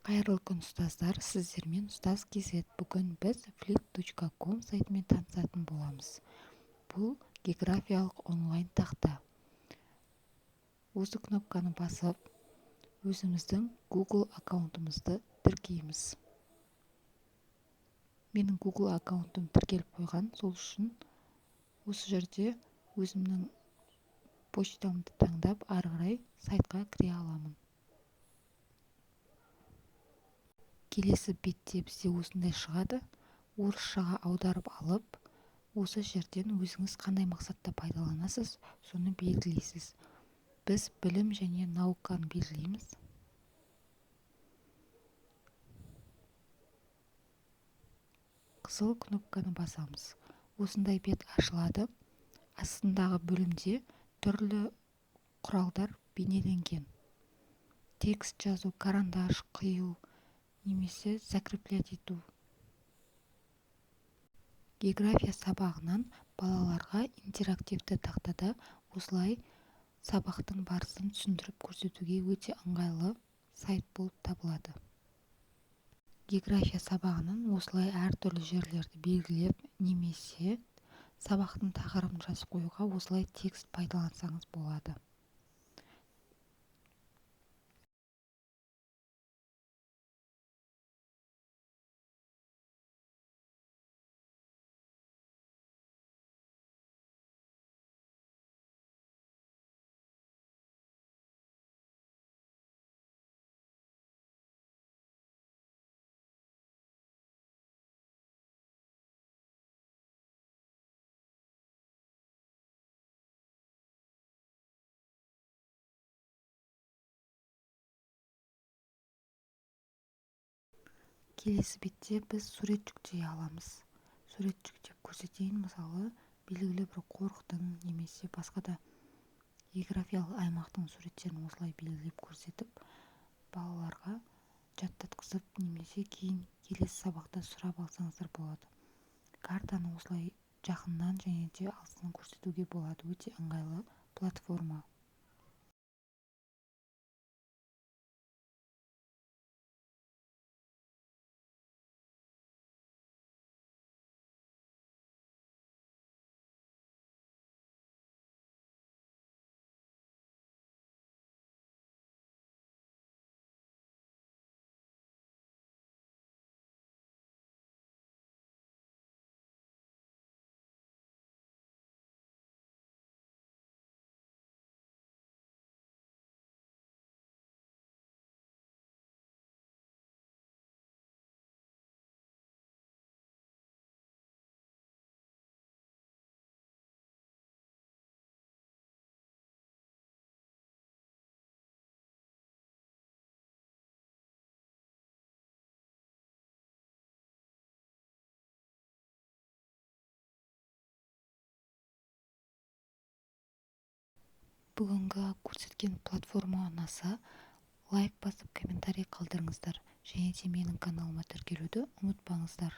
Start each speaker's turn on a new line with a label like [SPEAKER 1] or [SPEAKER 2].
[SPEAKER 1] Қайырлы күн ұстаздар, сіздермен ұстаз KZ. Бүгін біз flip.com сайтымен танысатын боламыз. Бұл географиялық онлайн тақта. Осы кнопканы басып, өзіміздің Google аккаунтымызды тіркейміз. Менің Google аккаунтым тіркеліп қойған, сол үшін осы жерде өзімнің почтамды таңдап, ары қарай сайтқа кіре аламын. Келесі бетте бізде осындай шығады. Орысшаға аударып алып, осы жерден өзіңіз қандай мақсатта пайдаланасыз, соны белгілейсіз. Біз білім және науканы белгілейміз. Қызыл кнопканы басамыз. Осындай бет ашылады. Астындағы бөлімде түрлі құралдар бейнеленген. Текст жазу, карандаш, қию, немесе закреплять ету. География сабағынан балаларға интерактивті тақтада осылай сабақтың барысын түсіндіріп көрсетуге өте ыңғайлы сайт болып табылады. География сабағынан осылай әртүрлі жерлерді белгілеп немесе сабақтың тақырыбын жазып қоюға осылай текст пайдалансаңыз болады. Келесі бетте біз сурет жүктей аламыз. Сурет жүктеп көрсетейін, мысалы, белгілі бір қорықтың немесе басқа да географиялық аймақтың суреттерін осылай белгілеп көрсетіп, балаларға жаттатқызып немесе кейін келесі сабақта сұрап алсаңыздар болады. Картаны осылай жақыннан және де алыстан көрсетуге болады. Өте ыңғайлы платформа. Бүгінгі көрсеткен платформа ұнаса, лайк басып комментарий қалдырыңыздар, және де менің каналыма тіркелуді ұмытпаңыздар.